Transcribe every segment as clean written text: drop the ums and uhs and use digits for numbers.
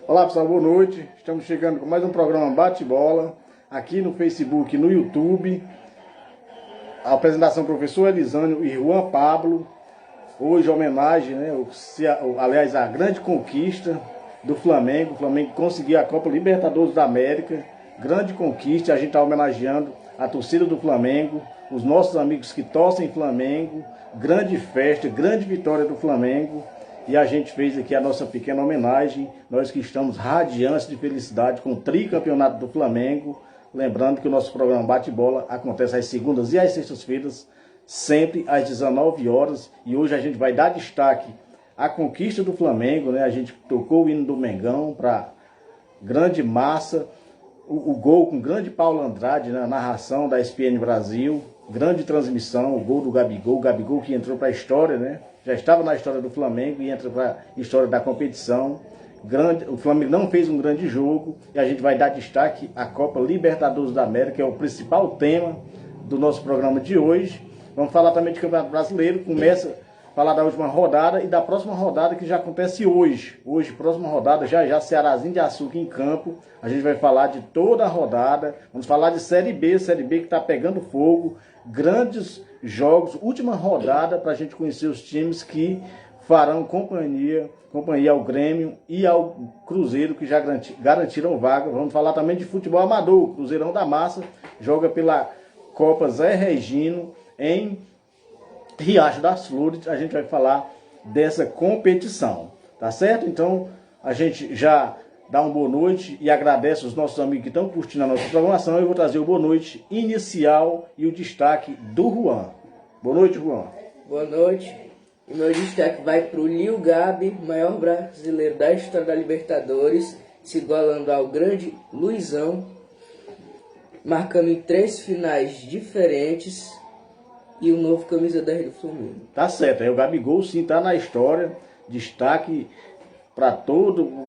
Olá pessoal, boa noite. Estamos chegando com mais um programa Bate-Bola aqui no Facebook e no YouTube. A apresentação do professor Elisânio e Juan Pablo. Hoje a homenagem, né, aliás, a grande conquista do Flamengo. O Flamengo conseguiu a Copa Libertadores da América. Grande conquista, a gente está homenageando a torcida do Flamengo, os nossos amigos que torcem Flamengo. Grande festa, grande vitória do Flamengo. E a gente fez aqui a nossa pequena homenagem, nós que estamos radiantes de felicidade com o tricampeonato do Flamengo. Lembrando que o nosso programa Bate-Bola acontece às segundas e às sextas-feiras, sempre às 19 horas. E hoje a gente vai dar destaque à conquista do Flamengo, né? A gente tocou o hino do Mengão para grande massa, o gol com grande Paulo Andrade na narração da ESPN Brasil. Grande transmissão, o gol do Gabigol, o Gabigol que entrou para a história, né? Já estava na história do Flamengo e entra para a história da competição. O Flamengo não fez um grande jogo e a gente vai dar destaque à Copa Libertadores da América, que é o principal tema do nosso programa de hoje. Vamos falar também de Campeonato Brasileiro. Começa falar da última rodada e da próxima rodada que já acontece hoje. Hoje, próxima rodada, já Cearazinho de Açúcar em campo. A gente vai falar de toda a rodada. Vamos falar de Série B que está pegando fogo. Grandes jogos, última rodada para a gente conhecer os times que farão companhia ao Grêmio e ao Cruzeiro, que já garantiram vaga. Vamos falar também de futebol amador. Cruzeirão da Massa joga pela Copa Zé Regino em Riacho das Flores. A gente vai falar dessa competição, tá certo? Então a gente já dá uma boa noite e agradece os nossos amigos que estão curtindo a nossa programação. Eu vou trazer o boa noite inicial e o destaque do Juan. Boa noite, Juan. Boa noite. O meu destaque vai para o Lil Gabi, maior brasileiro da história da Libertadores, se igualando ao grande Luizão, marcando em 3 finais diferentes, e o novo camisa 10 do Flamengo. Tá certo, aí o Gabigol sim tá na história, destaque para todo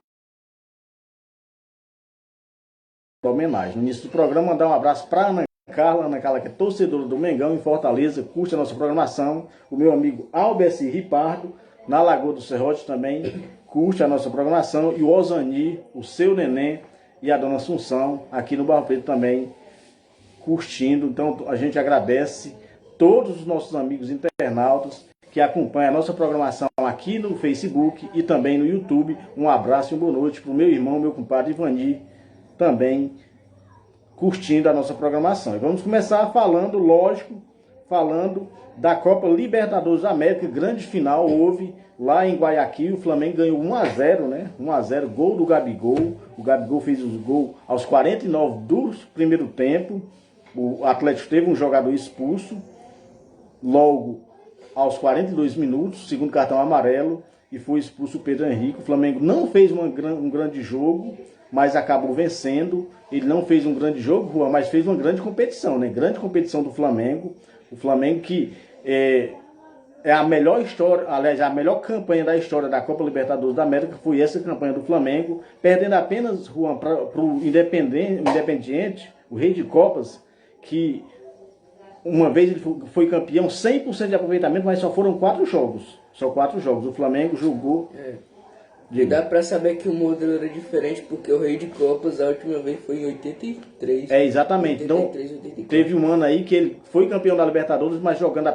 homenagem. No início do programa, mandar um abraço para Ana Carla que é torcedora do Mengão em Fortaleza, curte a nossa programação. O meu amigo Albeci Ripardo, na Lagoa do Serrote também, curte a nossa programação. E o Osani, o seu neném e a dona Assunção, aqui no Barro Preto também, curtindo. Então a gente agradece todos os nossos amigos internautas que acompanham a nossa programação aqui no Facebook e também no YouTube. Um abraço e uma boa noite para o meu irmão, meu compadre Ivani, também curtindo a nossa programação. E vamos começar falando da Copa Libertadores da América. Grande final houve lá em Guayaquil. O Flamengo ganhou 1-0, né? 1-0, gol do Gabigol. O Gabigol fez os gols aos 49 do primeiro tempo. O Atlético teve um jogador expulso logo aos 42 minutos, segundo cartão amarelo, e foi expulso o Pedro Henrique. O Flamengo não fez um grande jogo, mas acabou vencendo. Ele não fez um grande jogo, Juan, mas fez uma grande competição, né? Grande competição do Flamengo. O Flamengo que é a melhor história, aliás, a melhor campanha da história da Copa Libertadores da América foi essa campanha do Flamengo, perdendo apenas, Juan, para o Independiente, o rei de Copas, que uma vez ele foi campeão, 100% de aproveitamento, mas só foram 4 jogos. Só 4 jogos. O Flamengo jogou... E dá pra saber que o modelo era diferente, porque o Rei de Copas a última vez foi em 83. Exatamente. 83, então, 84. Teve um ano aí que ele foi campeão da Libertadores, mas jogando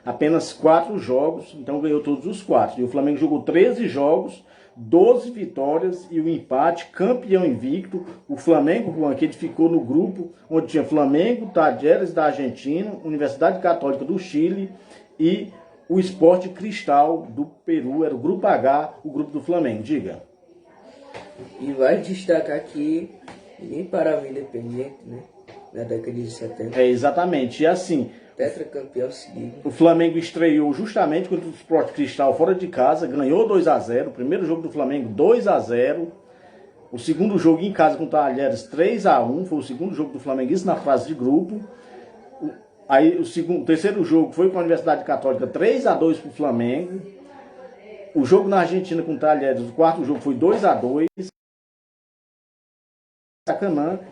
apenas 4 jogos. Então ganhou todos os 4. E o Flamengo jogou 13 jogos, 12 vitórias e o empate, campeão invicto. O Flamengo, Juan, que ele ficou no grupo onde tinha Flamengo, Talleres da Argentina, Universidade Católica do Chile e o Sport Cristal do Peru. Era o grupo H, o grupo do Flamengo. Diga. E vai destacar aqui, ninguém parava Independiente, né? Na década de 70. Exatamente. E assim, tetracampeão seguido. O Flamengo estreou justamente contra o Sport Cristal fora de casa, ganhou 2-0. O primeiro jogo do Flamengo, 2-0. O segundo jogo em casa com o Talleres, 3-1. Foi o segundo jogo do Flamengo, isso na fase de grupo. Aí o terceiro jogo foi com a Universidade Católica, 3-2 para o Flamengo. O jogo na Argentina com o Talleres, o quarto jogo foi 2-2.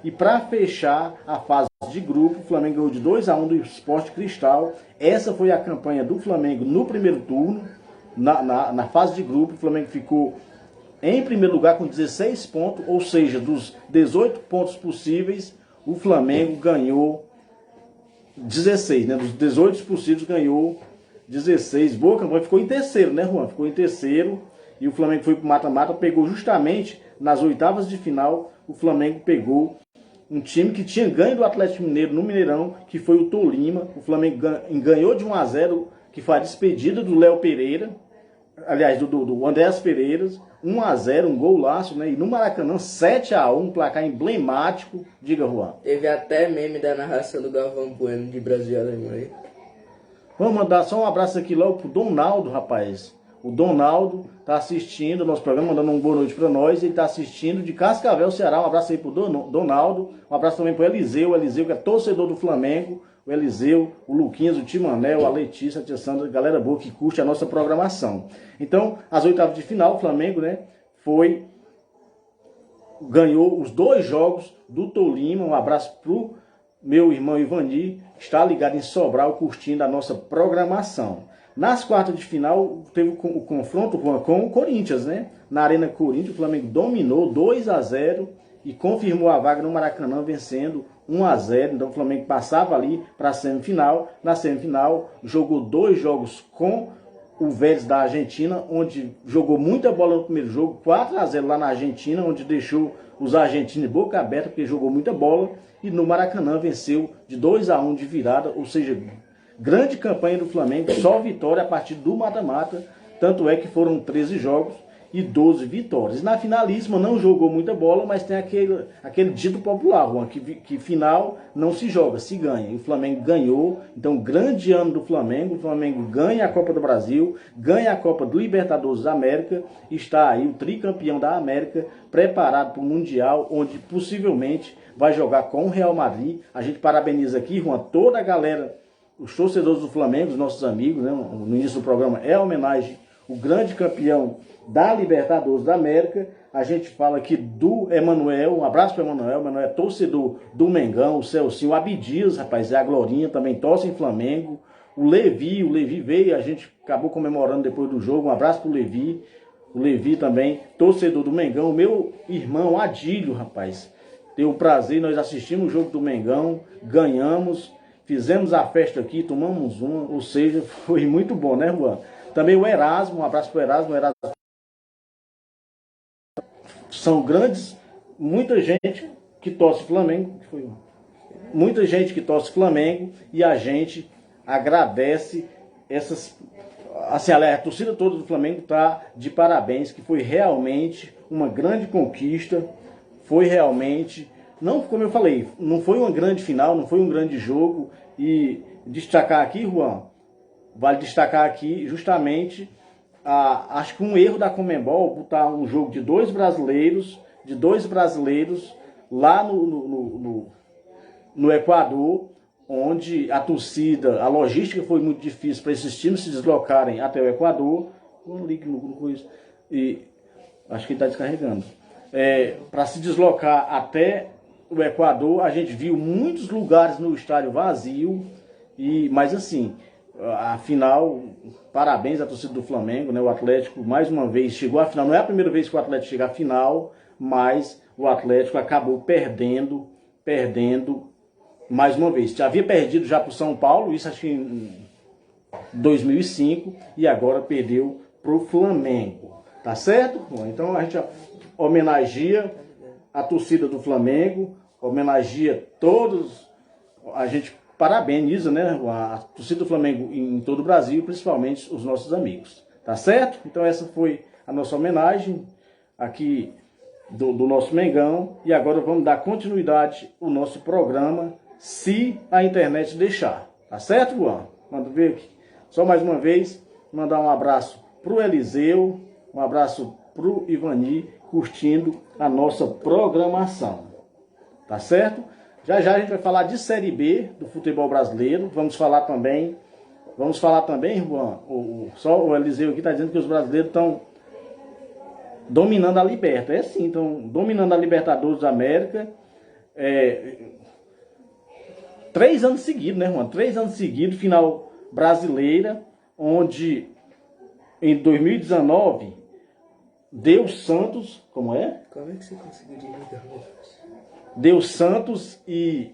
E para fechar a fase de grupo, o Flamengo ganhou de 2-1 do Sport Cristal. Essa foi a campanha do Flamengo no primeiro turno. Na fase de grupo, o Flamengo ficou em primeiro lugar com 16 pontos, ou seja, dos 18 pontos possíveis, o Flamengo ganhou 16, né? Dos 18 possíveis, ganhou 16. Boa campanha, ficou em terceiro, né, Juan? Ficou em terceiro. E o Flamengo foi para o mata-mata, pegou justamente nas oitavas de final. O Flamengo pegou um time que tinha ganho do Atlético Mineiro no Mineirão, que foi o Tolima. O Flamengo ganhou de 1-0, que foi a despedida do Léo Pereira, aliás, do Andréas Pereira. 1-0, um golaço, né? E no Maracanã, 7-1, um placar emblemático. Diga, Juan. Teve até meme da narração do Galvão Bueno de Brasil e Alemanha. Vamos mandar só um abraço aqui logo pro Donaldo, rapaz. O Donaldo tá assistindo o nosso programa, mandando uma boa noite para nós. Ele tá assistindo de Cascavel, Ceará. Um abraço aí pro Donaldo. Um abraço também pro Eliseu. O Eliseu, que é torcedor do Flamengo. O Eliseu, o Luquinhas, o Timanel, a Letícia, a Tia Sandra, galera boa que curte a nossa programação. Então, as oitavas de final, o Flamengo, né, ganhou os 2 jogos do Tolima. Um abraço pro meu irmão Ivani, que está ligado em Sobral, curtindo a nossa programação. Nas quartas de final, teve o confronto com o Corinthians, né? Na Arena Corinthians, o Flamengo dominou 2-0 e confirmou a vaga no Maracanã, vencendo 1-0. Então o Flamengo passava ali para a semifinal. Na semifinal, jogou 2 jogos com o Vélez da Argentina, onde jogou muita bola no primeiro jogo, 4-0 lá na Argentina, onde deixou os argentinos de boca aberta, porque jogou muita bola. E no Maracanã venceu de 2-1 de virada, ou seja, grande campanha do Flamengo, só vitória a partir do mata-mata, tanto é que foram 13 jogos e 12 vitórias. Na finalíssima não jogou muita bola, mas tem aquele dito popular, Juan, que final não se joga, se ganha. E o Flamengo ganhou, então grande ano do Flamengo, o Flamengo ganha a Copa do Brasil, ganha a Copa do Libertadores da América, está aí o tricampeão da América, preparado para o Mundial, onde possivelmente vai jogar com o Real Madrid. A gente parabeniza aqui, Juan, toda a galera, os torcedores do Flamengo, os nossos amigos, né? No início do programa é homenagem ao grande campeão da Libertadores da América. A gente fala aqui do Emanuel, um abraço para o Emanuel. Emanuel é torcedor do Mengão, o Celcinho, o Abdias, rapaz, é a Glorinha, também torce em Flamengo. O Levi veio, a gente acabou comemorando depois do jogo, um abraço para o Levi também, torcedor do Mengão. O meu irmão Adílio, rapaz, teve o prazer, nós assistimos o jogo do Mengão, ganhamos, fizemos a festa aqui, tomamos uma, ou seja, foi muito bom, né, Juan? Também o Erasmo, um abraço para o Erasmo. São grandes, muita gente que torce Flamengo, muita gente que torce Flamengo, e a gente agradece essas, assim, a torcida toda do Flamengo está de parabéns, que foi realmente uma grande conquista, foi realmente, não, como eu falei, não foi uma grande final, não foi um grande jogo. E destacar aqui, Juan, vale destacar aqui justamente, acho que um erro da Conmebol, botar um jogo de dois brasileiros lá no Equador, onde a torcida, a logística foi muito difícil para esses times se deslocarem até o Equador. Um link no coisa, e acho que ele está descarregando. Para se deslocar até o Equador, a gente viu muitos lugares no estádio vazio, mas assim, afinal, parabéns à torcida do Flamengo, né? O Atlético mais uma vez chegou à final. Não é a primeira vez que o Atlético chega à final, mas o Atlético acabou perdendo mais uma vez. Já havia perdido já para o São Paulo, isso acho que em 2005, e agora perdeu para o Flamengo. Tá certo? Bom, então a gente homenageia a torcida do Flamengo, homenageia todos, a gente parabeniza, né, a torcida do Flamengo em todo o Brasil, principalmente os nossos amigos. Tá certo? Então essa foi a nossa homenagem aqui do nosso Mengão. E agora vamos dar continuidade ao nosso programa, se a internet deixar. Tá certo, Juan? Manda ver aqui. Só mais uma vez, mandar um abraço pro Eliseu, um abraço pro Ivani, curtindo a nossa programação. Tá certo? Já já a gente vai falar de Série B do futebol brasileiro. Vamos falar também, Juan, só o Eliseu aqui está dizendo que os brasileiros estão dominando a Liberta. É sim, estão dominando a Libertadores da América. 3 anos seguidos, né, Juan? 3 anos seguidos, final brasileira, onde em 2019 deu Santos, como é? Como é que você conseguiu desligar o negócio? Deu Santos e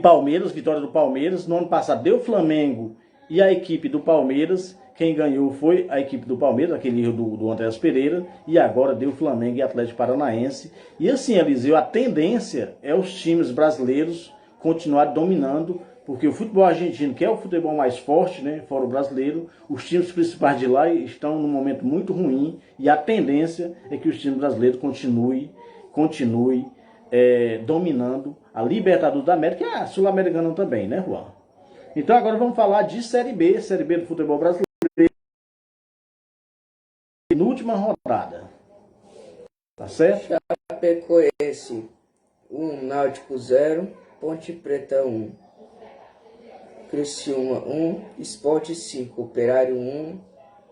Palmeiras, vitória do Palmeiras. No ano passado deu Flamengo e a equipe do Palmeiras. Quem ganhou foi a equipe do Palmeiras, aquele erro do Andrés Pereira. E agora deu Flamengo e Atlético Paranaense. E assim, Eliseu, a tendência é os times brasileiros continuarem dominando, porque o futebol argentino, que é o futebol mais forte, né, fora o brasileiro, os times principais de lá estão num momento muito ruim. E a tendência é que os times brasileiros continuem dominando a Libertadores da América e a Sul-Americana também, né, Juan? Então agora vamos falar de Série B do futebol brasileiro, na última rodada. Tá certo? Chapecoense 1, Náutico 0, Ponte Preta 1, Criciúma 1, Sport 5, Operário 1,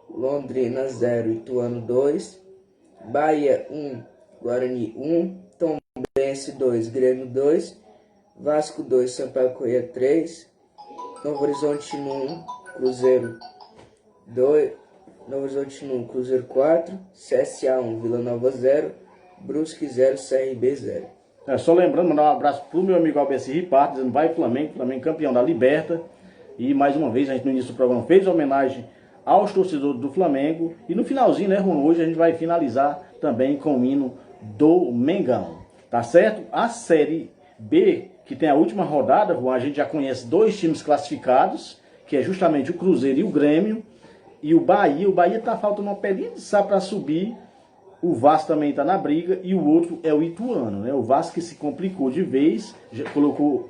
Londrina 0, Ituano 2, Bahia 1, Guarani 1, Tombense 2, Grêmio 2, Vasco 2, Sampaio Corrêa 3, Novo Horizontino 1, Cruzeiro 2, Novo Horizontino 1, Cruzeiro 4, CSA 1, Vila Nova 0, Brusque 0, CRB 0. Só lembrando, mandar um abraço pro meu amigo Albeci Ripardo, dizendo vai Flamengo, Flamengo campeão da Liberta. E mais uma vez, a gente no início do programa fez homenagem aos torcedores do Flamengo. E no finalzinho, né, Juan, hoje a gente vai finalizar também com o hino do Mengão. Tá certo? A Série B, que tem a última rodada, Juan, a gente já conhece 2 times classificados, que é justamente o Cruzeiro e o Grêmio. E o Bahia tá faltando uma pelinha de sá para subir. O Vasco também está na briga e o outro é o Ituano, né? O Vasco que se complicou de vez,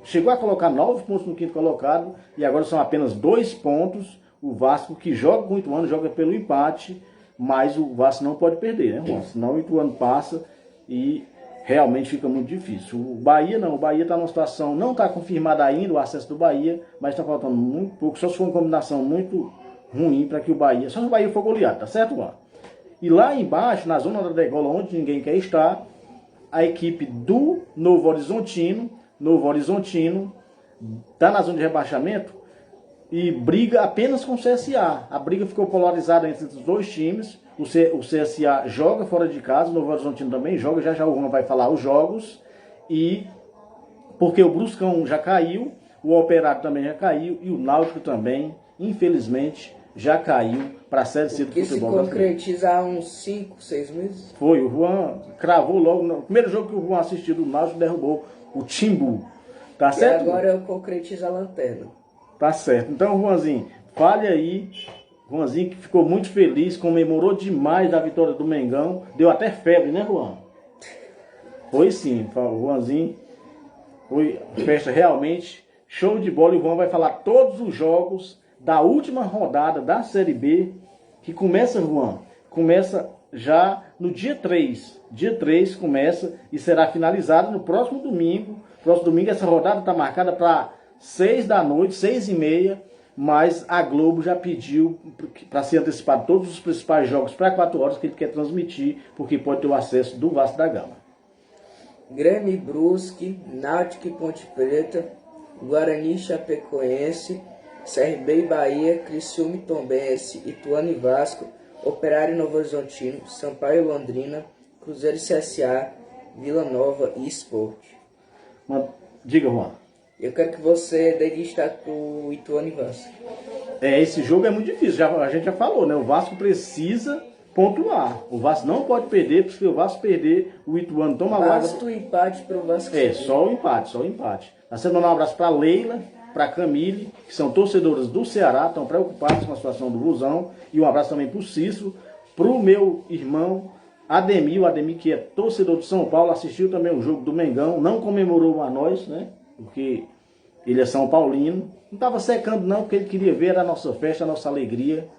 chegou a colocar 9 pontos no 5º colocado e agora são apenas 2 pontos. O Vasco que joga com o Ituano, joga pelo empate, mas o Vasco não pode perder, né? Senão o Ituano passa e realmente fica muito difícil. O Bahia não, o Bahia está numa situação, não está confirmada ainda o acesso do Bahia, mas está faltando muito pouco, só se for uma combinação muito ruim para que o Bahia, só se o Bahia for goleado, tá certo, Juan? E lá embaixo, na zona da degola, onde ninguém quer estar, a equipe do Novo Horizontino está na zona de rebaixamento e briga apenas com o CSA. A briga ficou polarizada entre os 2 times. O CSA joga fora de casa, o Novo Horizontino também joga, já o Juan vai falar os jogos. E porque o Bruscão já caiu, o Operário também já caiu e o Náutico também, infelizmente, já caiu para a Série C do futebol brasileiro. Que se concretiza há uns 5, 6 meses? Foi, o Juan cravou logo, no primeiro jogo que o Juan assistiu do Náutico, derrubou o Timbu. Tá certo? E agora eu concretizo a lanterna. Tá certo. Então, Juanzinho, fale aí. Juanzinho que ficou muito feliz, comemorou demais a vitória do Mengão. Deu até febre, né, Juan? Foi sim, o Juanzinho. Foi festa realmente show de bola. E o Juan vai falar todos os jogos da última rodada da Série B, que começa, Juan, começa já no dia 3. Dia 3 começa e será finalizada no próximo domingo. Próximo domingo essa rodada está marcada para 6 da noite, 6h30, mas a Globo já pediu para ser antecipado todos os principais jogos para 4 horas que ele quer transmitir, porque pode ter o acesso do Vasco da Gama. Grêmio e Brusque, Náutico e Ponte Preta, Guarani e Chapecoense, CRB e Bahia, Criciúma e Tombense, Ituano e Vasco, Operário e Novo Horizontino, Sampaio e Londrina, Cruzeiro e CSA, Vila Nova e Sport. Diga, Juan. Eu quero que você dê destaque para o Ituano e Vasco. Esse jogo é muito difícil, a gente já falou, né? O Vasco precisa pontuar. O Vasco não pode perder, porque se o Vasco perder, o Ituano toma a vaga. Basta o empate para o Vasco. Só o empate, só o empate. Nós vamos mandar um abraço para Leila, para Camille, que são torcedoras do Ceará, estão preocupados com a situação do Lusão. E um abraço também para o Cícero, para o meu irmão Ademir, o Ademir que é torcedor de São Paulo, assistiu também o jogo do Mengão, não comemorou a nós, né? Porque ele é São Paulino. Não estava secando não, porque ele queria ver a nossa festa, a nossa alegria.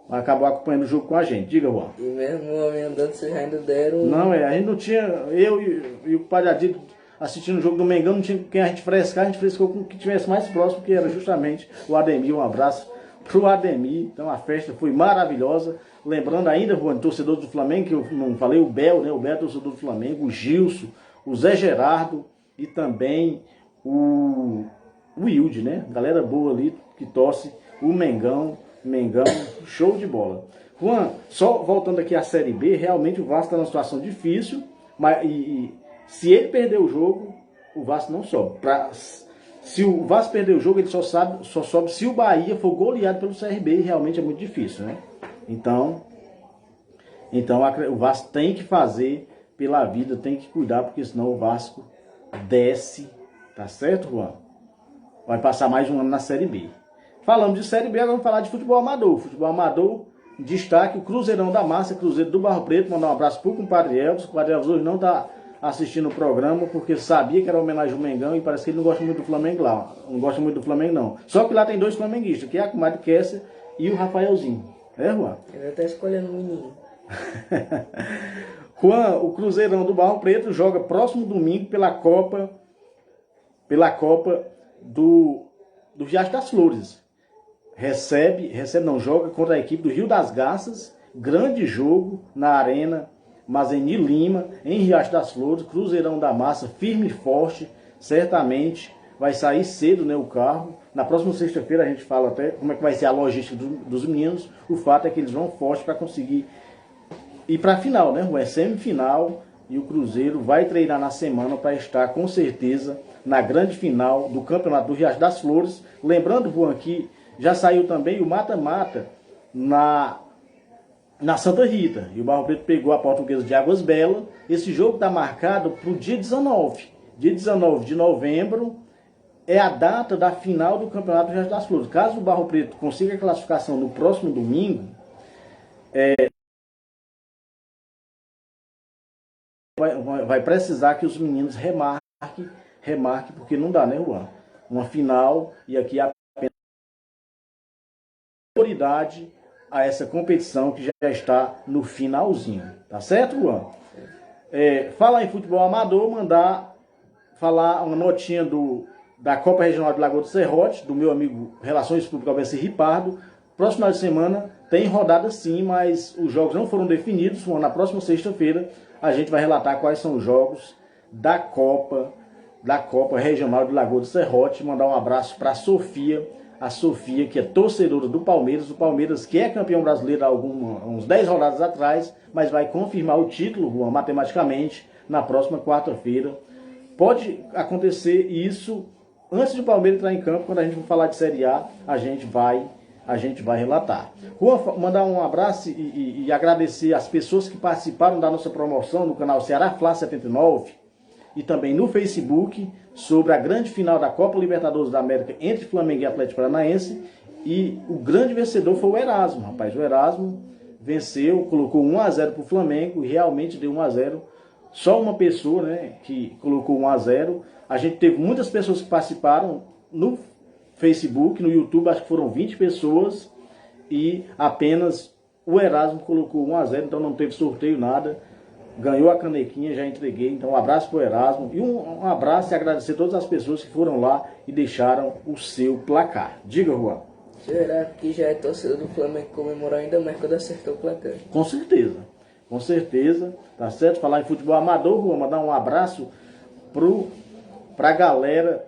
Acabou acompanhando o jogo com a gente. Diga, Juan. E mesmo o homem andando, vocês ainda deram... Não, a gente não tinha... Eu e o Palhadito assistindo o jogo do Mengão, não tinha quem a gente frescar, a gente frescou com o que tivesse mais próximo, que era justamente o Ademir. Um abraço pro Ademir. Então a festa foi maravilhosa. Lembrando ainda, Juan, torcedor do Flamengo, que eu não falei, o Bel, né? O Bel é torcedor do Flamengo, o Gilson, o Zé Gerardo e também o Wilde, né? Galera boa ali que torce o Mengão, show de bola. Juan, só voltando aqui à Série B, realmente o Vasco está numa situação difícil, mas se ele perder o jogo, o Vasco não sobe. Se o Vasco perder o jogo, ele só sobe se o Bahia for goleado pelo CRB, e realmente é muito difícil, né? Então o Vasco tem que fazer pela vida, tem que cuidar, porque senão o Vasco desce, tá certo, Juan? Vai passar mais um ano na Série B. Falamos de Série B, agora vamos falar de futebol amador. Futebol amador, destaque o Cruzeirão da Massa, Cruzeiro do Barro Preto. Mandar um abraço pro compadre Elvis. O compadre Elvis hoje não tá assistindo o programa, porque sabia que era homenagem ao Mengão e parece que ele não gosta muito do Flamengo lá. Não gosta muito do Flamengo, não. Só que lá tem 2 flamenguistas, que é a comadre Kessia e o Rafaelzinho. É, Juan? Ele tá escolhendo um menino. Juan, o Cruzeirão do Barro Preto joga próximo domingo pela Copa do Riacho das Flores. Joga contra a equipe do Rio das Garças. Grande jogo na Arena Mazeni Lima, em Riacho das Flores. Cruzeirão da Massa, firme e forte. Certamente vai sair cedo, né, o carro. Na próxima sexta-feira a gente fala até como é que vai ser a logística dos meninos. O fato é que eles vão forte para conseguir ir para a final, né? É semifinal e o Cruzeiro vai treinar na semana para estar com certeza na grande final do Campeonato do Riacho das Flores. Lembrando, Juan, que já saiu também o mata-mata na Santa Rita. E o Barro Preto pegou a Portuguesa de Águas Belas. Esse jogo está marcado para o dia 19. Dia 19 de novembro é a data da final do Campeonato do Riacho das Flores. Caso o Barro Preto consiga a classificação no próximo domingo, vai precisar que os meninos remarquem, porque não dá, né, Juan? Uma final, e aqui a prioridade a essa competição que já está no finalzinho. Tá certo, Juan? Falar em futebol amador, falar uma notinha da Copa Regional de Lagoa do Serrote, do meu amigo Relações Públicas Alberto Ripardo. Próximo final de semana tem rodada sim, mas os jogos não foram definidos. Na próxima sexta-feira a gente vai relatar quais são os jogos da Copa Regional de Lagoa do Serrote. Mandar um abraço para a Sofia, que é torcedora do Palmeiras, o Palmeiras que é campeão brasileiro há uns 10 rodadas atrás, mas vai confirmar o título, Juan, matematicamente, na próxima quarta-feira. Pode acontecer isso antes de o Palmeiras entrar em campo. Quando a gente for falar de Série A, a gente vai relatar. Juan, mandar um abraço e agradecer as pessoas que participaram da nossa promoção no canal Ceará Fla 79 e também no Facebook sobre a grande final da Copa Libertadores da América entre Flamengo e Atlético Paranaense. E o grande vencedor foi o Erasmo, rapaz. O Erasmo venceu, colocou 1-0 para o Flamengo e realmente deu 1-0. Só uma pessoa, né, que colocou 1-0. A gente teve muitas pessoas que participaram no Facebook, no YouTube, acho que foram 20 pessoas, e apenas o Erasmo colocou 1-0, então não teve sorteio, nada. Ganhou a canequinha, já entreguei. Então um abraço para o Erasmo e um abraço e agradecer a todas as pessoas que foram lá e deixaram o seu placar. Diga, Juan. Será que já é torcedor do Flamengo comemorar ainda mais quando acertou o placar? Com certeza, tá certo? Falar em futebol amador, Juan, mandar um abraço para a galera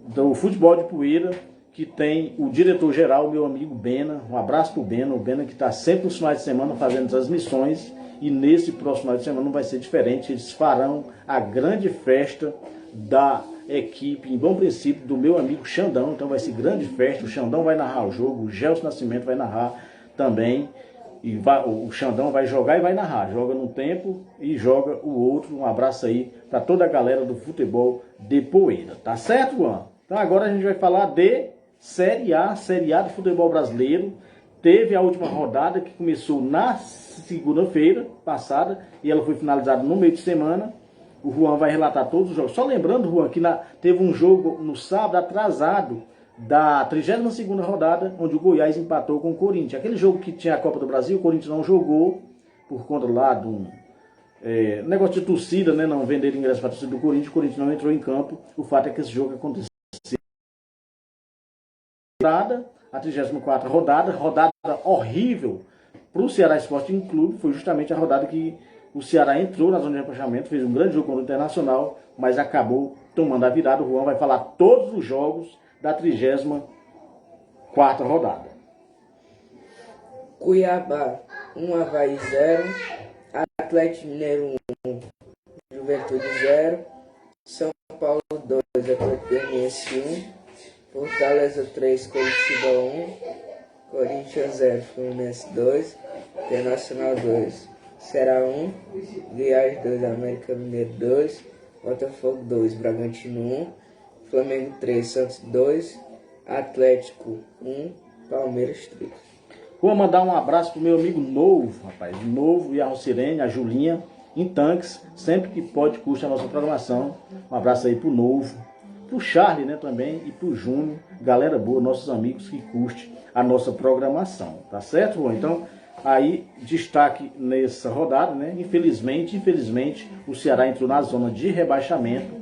do futebol de Poeira, que tem o diretor-geral, meu amigo Bena. Um abraço para o Bena que está sempre nos finais de semana fazendo transmissões. E nesse próximo final de semana não vai ser diferente. Eles farão a grande festa da equipe, em Bom Princípio, do meu amigo Xandão. Então vai ser grande festa. O Xandão vai narrar o jogo, o Gelson Nascimento vai narrar também. E o Xandão vai jogar e vai narrar. Joga num tempo e joga o outro. Um abraço aí para toda a galera do futebol de Poeira. Tá certo, Juan? Então agora a gente vai falar de Série A do futebol brasileiro. Teve a última rodada que começou na segunda-feira passada e ela foi finalizada no meio de semana. O Juan vai relatar todos os jogos. Só lembrando, Juan, que teve um jogo no sábado atrasado da 32ª rodada, onde o Goiás empatou com o Corinthians. Aquele jogo que tinha a Copa do Brasil, o Corinthians não jogou por conta lá do negócio de torcida, né? Não vender ingresso para a torcida do Corinthians. O Corinthians não entrou em campo. O fato é que esse jogo aconteceu. A 34ª rodada horrível para o Ceará Sporting Clube. Foi justamente a rodada que o Ceará entrou na zona de rebaixamento, fez um grande jogo contra o Internacional, mas acabou tomando a virada. O Juan vai falar todos os jogos da 34ª rodada. Cuiabá 1, Avaí 0, Atlético Mineiro 1, Juventude 0, São Paulo 2, Atlético Goianiense 1, Fortaleza 3, Coritiba 1, Corinthians 0, Fluminense 2, Internacional 2, Ceará 1, Goiás 2, América Mineiro 2, Botafogo 2, Bragantino 1, Flamengo 3, Santos 2, Atlético 1, Palmeiras 3. Vou mandar um abraço pro meu amigo Novo, rapaz. Novo e a Rocirene, a Julinha, em Tanques, sempre que pode, curte a nossa programação. Um abraço aí pro Novo, pro Charlie, né, também, e pro Júnior, galera boa, nossos amigos que curte a nossa programação, tá certo, Juan? Então, aí, destaque nessa rodada, né, infelizmente, o Ceará entrou na zona de rebaixamento,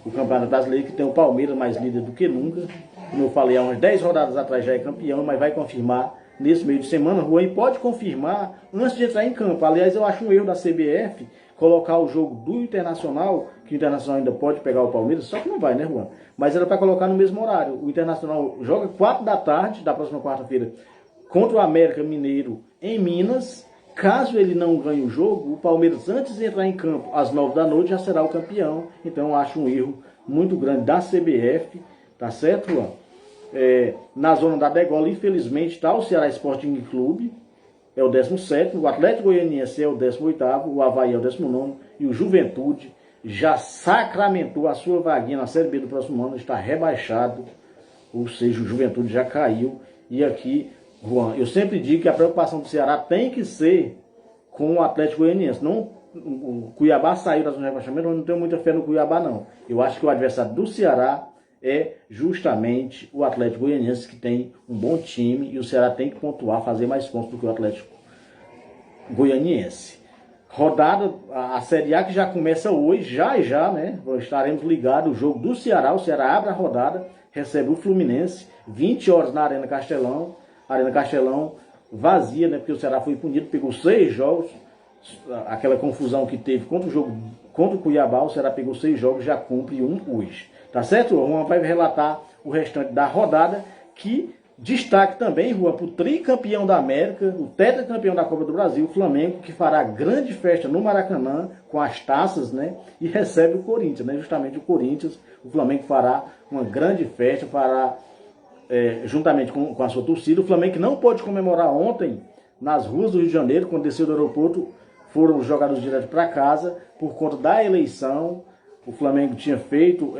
o Campeonato Brasileiro, que tem o Palmeiras mais líder do que nunca, como eu falei, há umas 10 rodadas atrás já é campeão, mas vai confirmar nesse meio de semana, Juan, e pode confirmar antes de entrar em campo. Aliás, eu acho um erro da CBF colocar o jogo do Internacional, que o Internacional ainda pode pegar o Palmeiras, só que não vai, né, Juan? Mas era para colocar no mesmo horário. O Internacional joga 4 da tarde, da próxima quarta-feira, contra o América Mineiro em Minas. Caso ele não ganhe o jogo, o Palmeiras, antes de entrar em campo às 9 da noite, já será o campeão. Então eu acho um erro muito grande da CBF, tá certo, Juan? Na zona da degola, infelizmente, está o Ceará Sporting Clube, é o 17º, o Atlético Goianiense é o 18º, o Avaí é o 19º e o Juventude já sacramentou a sua vaguinha na Série B do próximo ano, está rebaixado, ou seja, o Juventude já caiu. E aqui, Juan, eu sempre digo que a preocupação do Ceará tem que ser com o Atlético Goianiense. Não, o Cuiabá saiu da zona de rebaixamento, eu não tenho muita fé no Cuiabá, não. Eu acho que o adversário do Ceará é justamente o Atlético Goianiense, que tem um bom time, e o Ceará tem que pontuar, fazer mais pontos do que o Atlético Goianiense. Rodada, a Série A que já começa hoje, já, né? Estaremos ligados, o jogo do Ceará. O Ceará abre a rodada, recebe o Fluminense, 20 horas na Arena Castelão. Arena Castelão vazia, né? Porque o Ceará foi punido, pegou 6 jogos. Aquela confusão que teve contra o Cuiabá, o Ceará pegou 6 jogos, já cumpre um hoje. Tá certo? O Juan vai relatar o restante da rodada, que destaque também, Juan, para o tricampeão da América, o tetracampeão da Copa do Brasil, o Flamengo, que fará grande festa no Maracanã com as taças, né? E recebe o Corinthians, né? Justamente o Corinthians, o Flamengo fará uma grande festa, fará juntamente com a sua torcida. O Flamengo que não pôde comemorar ontem nas ruas do Rio de Janeiro, quando desceu do aeroporto, foram os jogadores direto para casa por conta da eleição. O Flamengo tinha feito,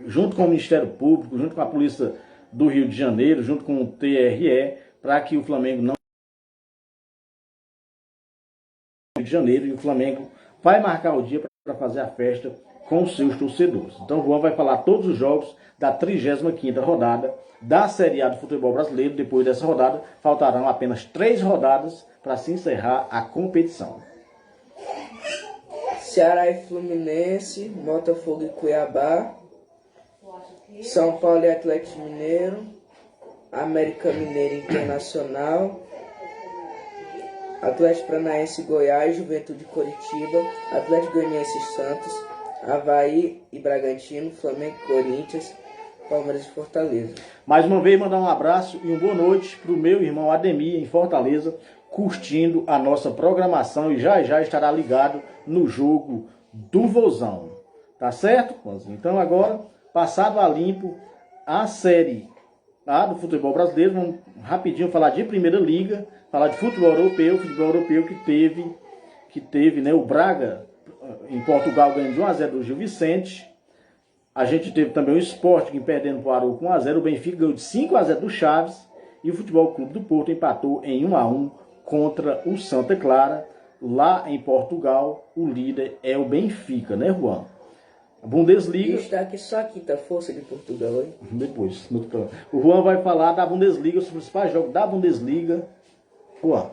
junto com o Ministério Público, junto com a Polícia do Rio de Janeiro, junto com o TRE, para que o Flamengo não... Rio de Janeiro, e o Flamengo vai marcar o dia para fazer a festa com os seus torcedores. Então o Juan vai falar todos os jogos da 35ª rodada da Série A do futebol brasileiro. Depois dessa rodada, faltarão apenas 3 rodadas para se encerrar a competição. Ceará e Fluminense, Botafogo e Cuiabá, São Paulo e Atlético Mineiro, América Mineiro Internacional, Atlético Paranaense e Goiás, Juventude e Coritiba, Atlético Goianiense e Santos, Avaí e Bragantino, Flamengo e Corinthians, Palmeiras e Fortaleza. Mais uma vez, mandar um abraço e uma boa noite para o meu irmão Ademir, em Fortaleza, curtindo a nossa programação, e já estará ligado no jogo do Vozão. Tá certo? Então agora, passado a limpo a Série A do futebol brasileiro, vamos rapidinho falar de Primeira Liga, falar de futebol europeu que teve, né, o Braga em Portugal ganhando de 1-0 do Gil Vicente. A gente teve também o Sporting perdendo para o Arouca 1-0, o Benfica ganhou de 5-0 do Chaves, e o Futebol Clube do Porto empatou em 1-1 contra o Santa Clara. Lá em Portugal, o líder é o Benfica, né, Juan? A Bundesliga... Destaque só a quinta força de Portugal, hein? Depois. O Juan vai falar da Bundesliga, os principais jogos da Bundesliga. Juan.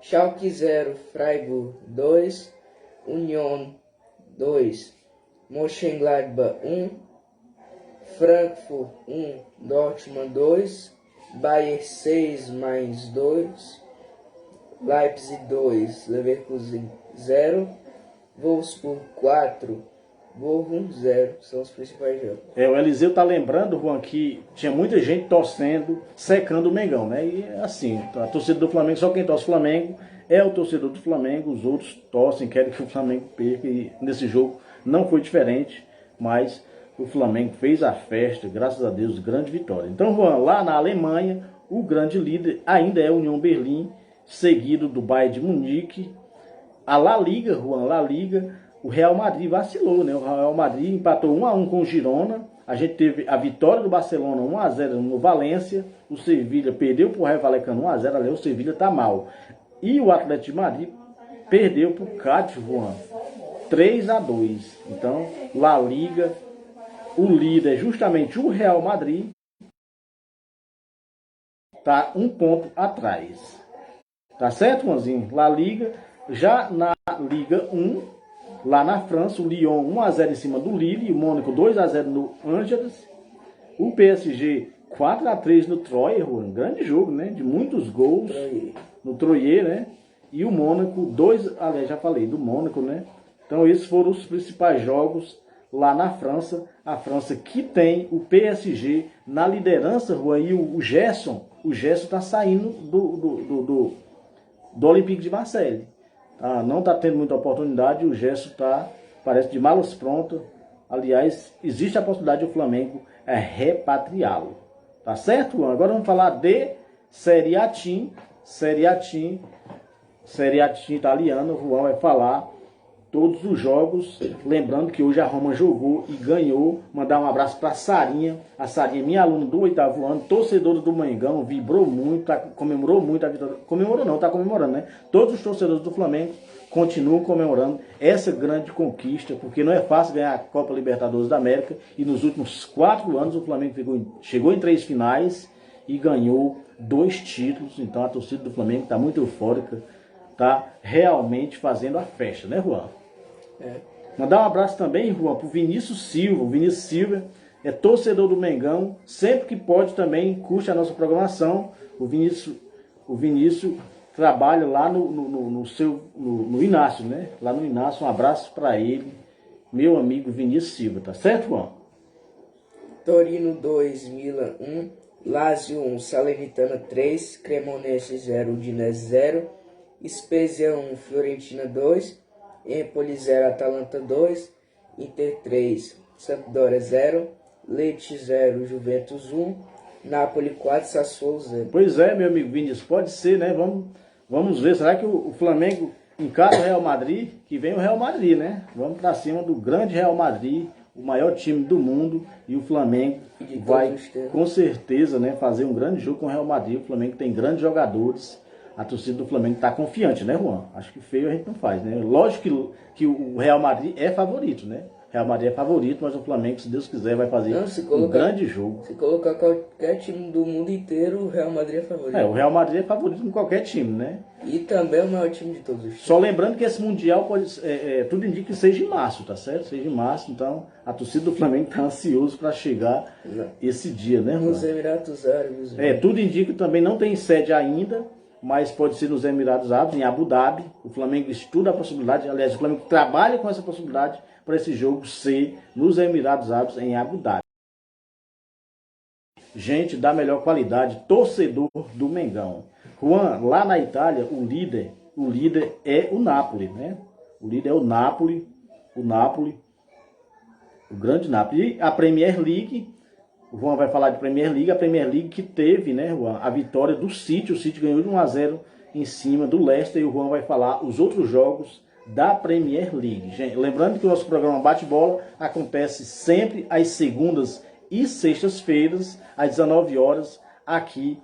Schalke 0, Freiburg 2, Union 2, Mönchengladbach 1, Frankfurt 1, Dortmund 2, Bayern 6 mais 2, Leipzig 2, Leverkusen 0, Wolfsburg 4, Bochum 0, são os principais jogos. O Eliseu tá lembrando, Juan, que tinha muita gente torcendo, secando o Mengão, né? E assim, a torcida do Flamengo, só quem torce o Flamengo é o torcedor do Flamengo, os outros torcem, querem que o Flamengo perca, e nesse jogo não foi diferente, mas o Flamengo fez a festa, graças a Deus, grande vitória. Então, Juan, lá na Alemanha, o grande líder ainda é a União Berlim, seguido do Bayern de Munique. A La Liga, Juan, La Liga, o Real Madrid vacilou, né? O Real Madrid empatou 1-1 com o Girona. A gente teve a vitória do Barcelona 1-0 no Valência. O Sevilha perdeu para o Rayo Vallecano 1-0. Ali o Sevilha tá mal. E o Atlético de Madrid perdeu para o Cádiz, Juan, 3-2. Então, La Liga, o líder é justamente o Real Madrid, tá 1 ponto atrás. Tá certo, Juanzinho? La Liga, já na Liga 1, lá na França, o Lyon 1-0 em cima do Lille, o Mônaco 2-0 no Angers, o PSG 4-3 no Troyes, um grande jogo, né? De muitos gols no Troyes, né? e o Mônaco, aliás, já falei do Mônaco, né? Então esses foram os principais jogos lá na França. A França que tem o PSG na liderança, Juan, e o Gerson está saindo do Olympique de Marseille. Tá? Não está tendo muita oportunidade, o Gerson está, parece, de malas prontas. Aliás, existe a possibilidade do Flamengo repatriá-lo. Tá certo, Juan? Agora vamos falar de Série A Team italiana. O Juan vai falar todos os jogos. Lembrando que hoje a Roma jogou e ganhou. Mandar um abraço para a Sarinha. A Sarinha, minha aluna do 8º ano, torcedora do Mengão, vibrou muito, comemorou muito a vitória. Comemorou não, está comemorando, né? Todos os torcedores do Flamengo continuam comemorando essa grande conquista, porque não é fácil ganhar a Copa Libertadores da América. E nos últimos 4 anos o Flamengo chegou em 3 finais e ganhou 2 títulos. Então a torcida do Flamengo está muito eufórica, está realmente fazendo a festa, né, Juan? Mandar um abraço também, Juan, para o Vinícius Silva. O Vinícius Silva é torcedor do Mengão, sempre que pode também curte a nossa programação. O Vinícius trabalha lá no Inácio, né? Lá no Inácio, um abraço para ele, meu amigo Vinícius Silva, tá certo, Juan? Torino 2, Milan 1, Lazio 1, Salernitana 3, Cremonese 0, Udinese 0, Spezia 1, Fiorentina 2, Empoli 0, Atalanta 2, Inter 3, Sampdoria 0, Lecce 0, Juventus 1, Napoli 4, Sassuolo 0. Pois é, meu amigo Vinícius, pode ser, né? Vamos ver, será que o Flamengo encara o Real Madrid? Que vem o Real Madrid, né? Vamos para cima do grande Real Madrid, o maior time do mundo, e o Flamengo vai com certeza, né, fazer um grande jogo com o Real Madrid. O Flamengo tem grandes jogadores, a torcida do Flamengo está confiante, né, Juan? Acho que feio a gente não faz, né? Lógico que o Real Madrid é favorito, né? Real Madrid é favorito, mas o Flamengo, se Deus quiser, vai fazer um grande jogo. Se colocar qualquer time do mundo inteiro, o Real Madrid é favorito. O Real Madrid é favorito em qualquer time, né? E também é o maior time de todos os times. Só lembrando que esse Mundial tudo indica que seja em março, tá certo? Seja em março, então a torcida do Flamengo está ansioso para chegar esse dia, né, Juan? Nos Emirados Árabes. Tudo indica que também não tem sede ainda, mas pode ser nos Emirados Árabes, em Abu Dhabi. O Flamengo estuda a possibilidade, aliás, o Flamengo trabalha com essa possibilidade para esse jogo ser nos Emirados Árabes, em Abu Dhabi. Gente da melhor qualidade, torcedor do Mengão. Juan, lá na Itália, o líder é o Napoli, né? O líder é o Napoli, o grande Napoli. E a Premier League, o Juan vai falar de Premier League, a Premier League que teve, né, Juan, a vitória do City. O City ganhou de 1-0 em cima do Leicester, e o Juan vai falar os outros jogos da Premier League. Gente, lembrando que o nosso programa Bate-Bola acontece sempre às segundas e sextas-feiras, às 19 horas, aqui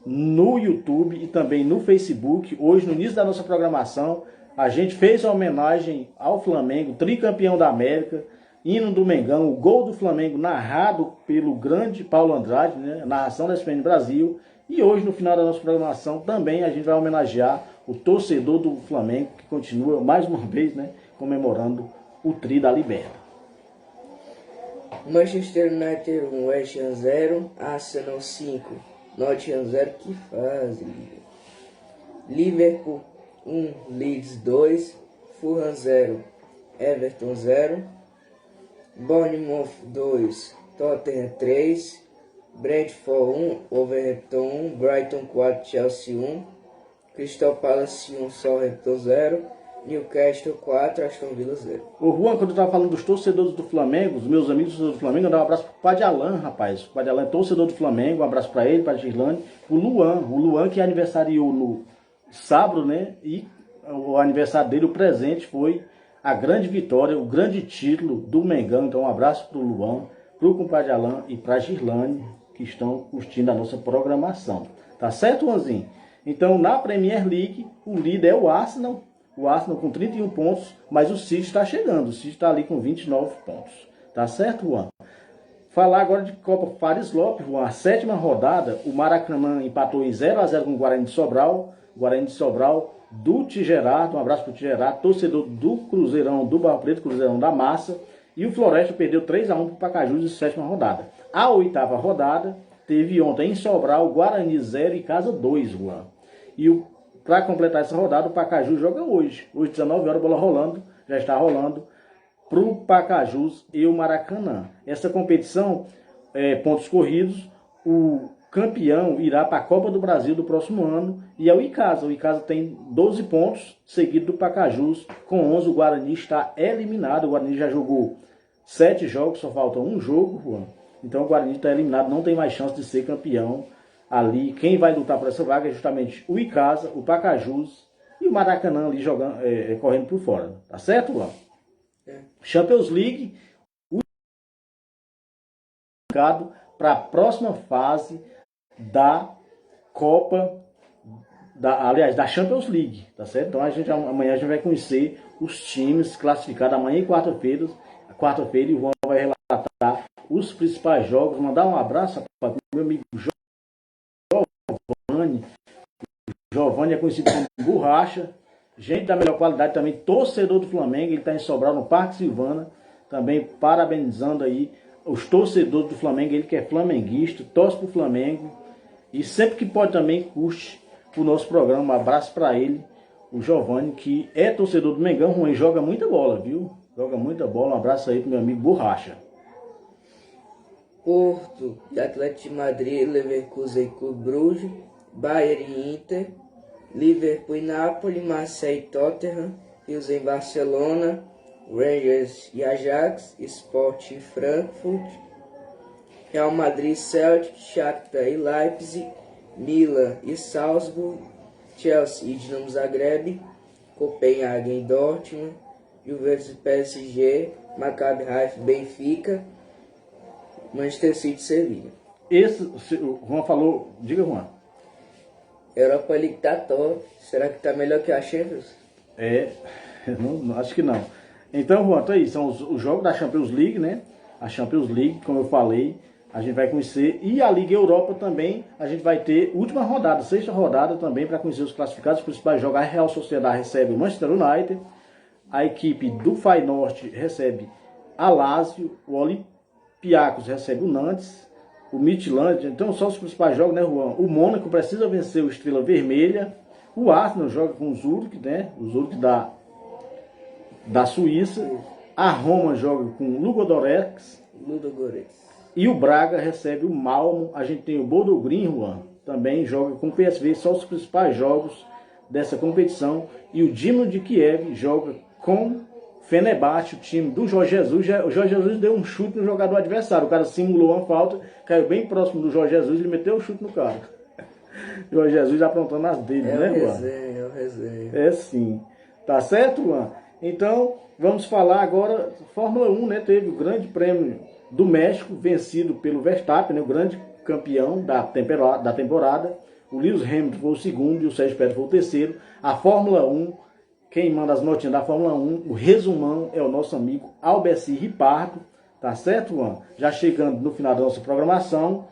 no YouTube e também no Facebook. Hoje, no início da nossa programação, a gente fez uma homenagem ao Flamengo, tricampeão da América, hino do Mengão, o gol do Flamengo narrado pelo grande Paulo Andrade, né, narração da ESPN Brasil. E hoje, no final da nossa programação, também a gente vai homenagear o torcedor do Flamengo, que continua, mais uma vez, né, comemorando o tri da Liberta. Manchester United 1, West Ham 0, Arsenal 5, Nottingham 0, que fase. Liverpool 1, Leeds 2, Fulham 0, Everton 0, Bournemouth 2, Tottenham 3, Brentford 1, Wolverhampton 1, Brighton 4, Chelsea 1, Crystal Palace 1, Southampton 0, Newcastle 4, Aston Villa 0. Ô Juan, quando eu estava falando dos torcedores do Flamengo, os meus amigos torcedores do Flamengo, eu dava um abraço pro Padre Alan, rapaz. O Padre Alan é torcedor do Flamengo, um abraço para ele, para a Girlane. O Luan que aniversariou no sábado, né? E o aniversário dele, o presente, foi a grande vitória, o grande título do Mengão. Então um abraço pro Luan, pro compadre Alan e pra Girlane, que estão curtindo a nossa programação. Tá certo, Juanzinho? Então, na Premier League, o líder é o Arsenal com 31 pontos, mas o City está chegando. O City está ali com 29 pontos. Tá certo, Juan? Falar agora de Copa Fares Lopes, Juan. A 7ª rodada, o Maracanã empatou em 0-0 com o Guarani de Sobral. Guarani de Sobral do Tigerardo. Um abraço para o Tigerardo, torcedor do Cruzeirão, do Barro Preto, Cruzeirão da Massa. E o Floresta perdeu 3-1 para o Pacajus em 7ª rodada. A 8ª rodada teve ontem em Sobral, Guarani 0 e Casa 2, Juan. E o para completar essa rodada, o Pacajus joga hoje. Hoje, 19 horas, bola rolando, já está rolando para o Pacajus e o Maracanã. Essa competição, pontos corridos, o campeão irá para a Copa do Brasil do próximo ano e é o Icasa. O Icasa tem 12 pontos, seguido do Pacajus com 11. O Guarani está eliminado. O Guarani já jogou 7 jogos, só falta um jogo, Juan. Então o Guarani está eliminado, não tem mais chance de ser campeão ali. Quem vai lutar por essa vaga é justamente o Icasa, o Pacajus e o Maracanã ali jogando, correndo por fora. Tá certo, Juan? Champions League, o para a próxima fase da Copa, da Champions League, tá certo? Então amanhã a gente vai conhecer os times classificados amanhã e quarta-feira, e o Juan vai relatar os principais jogos. Mandar um abraço para o meu amigo Giovanni. Giovanni é conhecido como Borracha, gente da melhor qualidade também, torcedor do Flamengo. Ele está em Sobral, no Parque Silvana, também parabenizando aí os torcedores do Flamengo. Ele que é flamenguista, torce pro Flamengo e sempre que pode também curte o nosso programa. Um abraço para ele, o Giovanni, que é torcedor do Mengão. Juan, joga muita bola, viu? Joga muita bola. Um abraço aí pro meu amigo Borracha. Porto e Atlético de Madrid, Leverkusen e Clube Brugge, Bayern e Inter, Liverpool e Napoli, Marseille e Tottenham, Pilsen e Barcelona, Rangers e Ajax, Sport e Frankfurt, Real Madrid, Celtic, Shakhtar e Leipzig, Milan e Salzburg, Chelsea e Dinamo Zagreb, Copenhagen e Dortmund, Juventus e PSG, Maccabi Haifa e Benfica, Manchester City e Sevilha. O Juan falou, diga, Juan. Europa League tá top. Será que tá melhor que a Champions? Não, acho que não. Então, Juan, tá aí, são os jogos da Champions League, né? A Champions League, como eu falei, a gente vai conhecer. E a Liga Europa também, a gente vai ter última rodada, sexta rodada também, para conhecer os classificados. Os principais jogos, a Real Sociedade recebe o Manchester United, a equipe do Feyenoord recebe a Lazio, o Olympiacos recebe o Nantes, o Midtjylland. Então são os principais jogos, né, Juan? O Mônaco precisa vencer o Estrela Vermelha, o Arsenal joga com o Zurich, né? O Zurich da Suíça, a Roma joga com o Ludogorets e o Braga recebe o Malmo. A gente tem o Bodo Glimt, Juan, também joga com o PSV. São os principais jogos dessa competição. E o Dinamo de Kiev joga com Fenerbahçe, o time do Jorge Jesus. O Jorge Jesus deu um chute no jogador adversário. O cara simulou uma falta, caiu bem próximo do Jorge Jesus e ele meteu o chute no cara. O Jorge Jesus aprontando as dele, né, Juan? É o resenha. É sim. Tá certo, Juan? Então, vamos falar agora. Fórmula 1, né? Teve o Grande Prêmio do México, vencido pelo Verstappen, né, o grande campeão da temporada. O Lewis Hamilton foi o segundo e o Sérgio Pérez foi o terceiro. A Fórmula 1, quem manda as notinhas da Fórmula 1, o resumão é o nosso amigo Albeci Ripardo. Tá certo, Juan? Já chegando no final da nossa programação,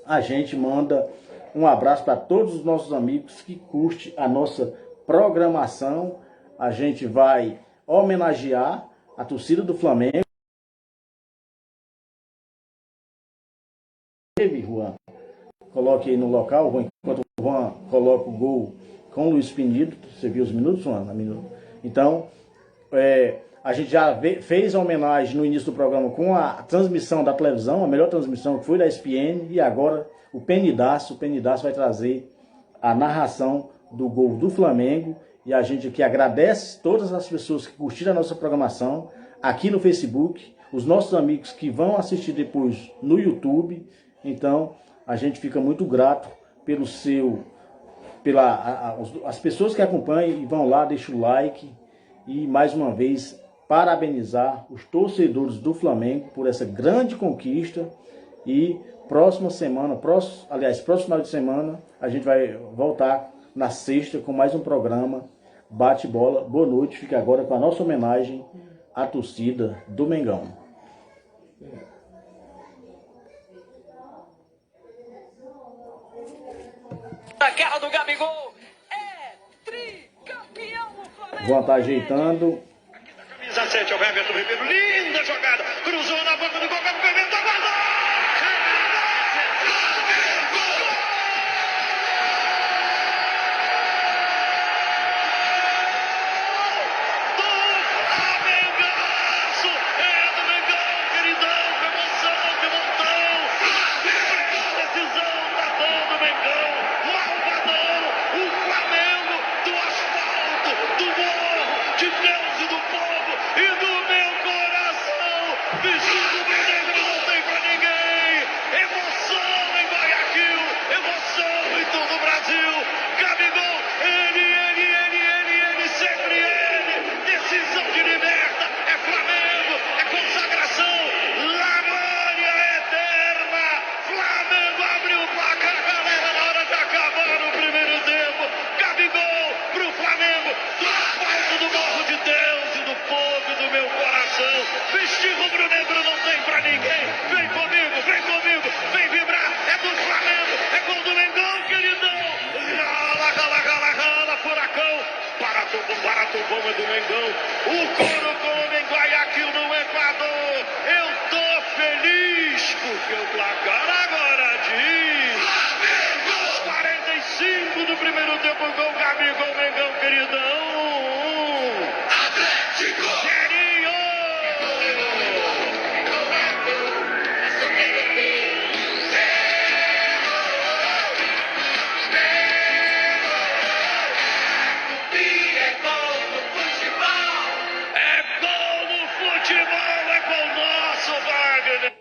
a gente manda um abraço para todos os nossos amigos que curtem a nossa programação. A gente vai homenagear a torcida do Flamengo. Juan, coloque aí no local, enquanto o Juan coloca o gol com o Luiz Penido. Você viu os minutos, Juan? Então, a gente já fez a homenagem no início do programa com a transmissão da televisão, a melhor transmissão que foi da ESPN, e agora o Penidaço vai trazer a narração do gol do Flamengo. E a gente aqui agradece todas as pessoas que curtiram a nossa programação aqui no Facebook, os nossos amigos que vão assistir depois no YouTube. Então, a gente fica muito grato as pessoas que acompanham e vão lá, deixam o like. E mais uma vez, parabenizar os torcedores do Flamengo por essa grande conquista. E próximo final de semana, a gente vai voltar na sexta com mais um programa Bate-Bola. Boa noite, fica agora com a nossa homenagem à torcida do Mengão. A guerra do Gabigol é tricampeão o Flamengo. Vão estar ajeitando. Aqui da camisa 7 é o Everton Ribeiro, linda jogada, cruzou na boca do gol, pimenta, guardou! vestido negro, não tem pra ninguém. Emoção em Guayaquil, emoção em todo o Brasil. Gabigol, ele, sempre ele. Decisão de liberta, é Flamengo, é consagração. La Glória eterna. Flamengo abriu o placar, galera, na hora de acabar o primeiro tempo. Gabigol pro Flamengo, do asfalto do Morro de Deus e do fogo do meu coração. Vestir rubro-negro não tem pra ninguém. Vem comigo, vem vibrar. É do Flamengo, é gol do Mengão, queridão. Rala, furacão. Paratubum é do Mengão. O Coro come em Guayaquil, no Equador. Eu tô feliz porque o placar agora diz. Aos 45 do primeiro tempo, gol Gabigol, Mengão, queridão. Serinho! É gol no futebol, é gol nosso, Wagner.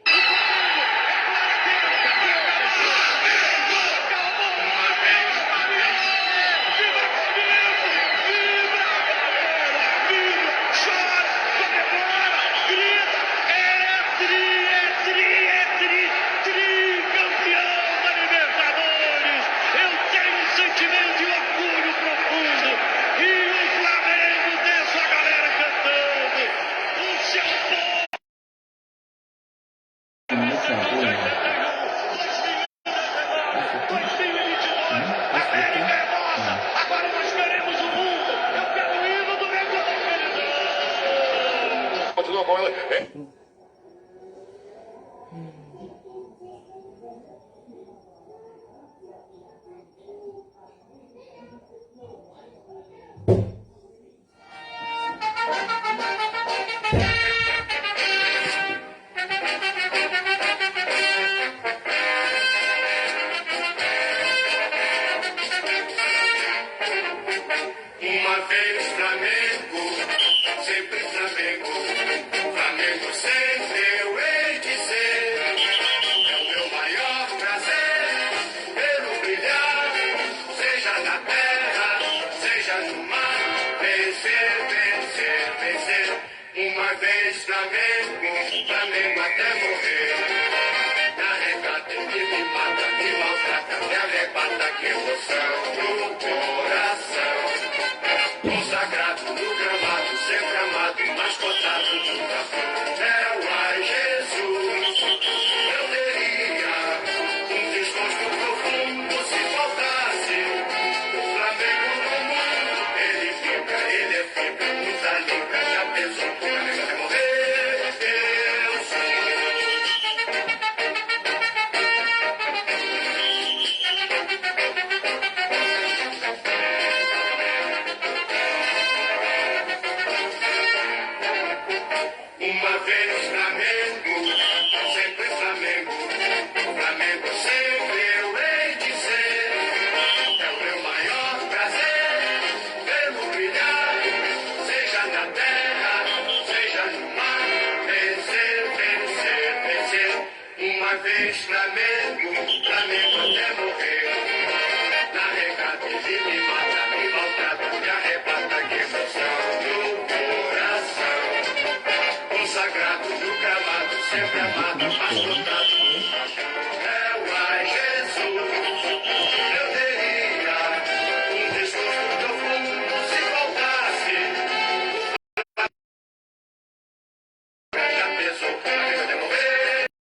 Tricampeão da Libertadores. Eu tenho um sentimento de orgulho profundo. E o Flamengo deixa a galera cantando. O seu povo. A América é nossa. Agora nós queremos o mundo. Eu quero o hino do Mengão, querido. Continua com ela. Uma vez Flamengo, sempre Flamengo. Flamengo sempre eu hei de ser. É o meu maior prazer pelo brilhar, seja na terra, seja no mar. Vencer. Uma vez Flamengo até morrer. Na regata ele me mata, me maltrata, me arrebata, que emoção no coração. Consagrado no gramado, sempre amado, mascotado no céu. Ai, Jesus, eu teria um desgosto profundo se faltasse o Flamengo no mundo. Ele é fibra, nos alinha, já pensou que o Flamengo até morrer. Eu Uma vez Flamengo, sempre Flamengo. Flamengo sempre eu hei de ser. É o meu maior prazer vê-lo brilhar, seja na terra, seja no mar. Vencer. Uma vez Flamengo até morrer. Na regata ele me mata, me maltrata, me arrebata, que emoção no coração. Consagrado no gramado, sempre amado, mascotado.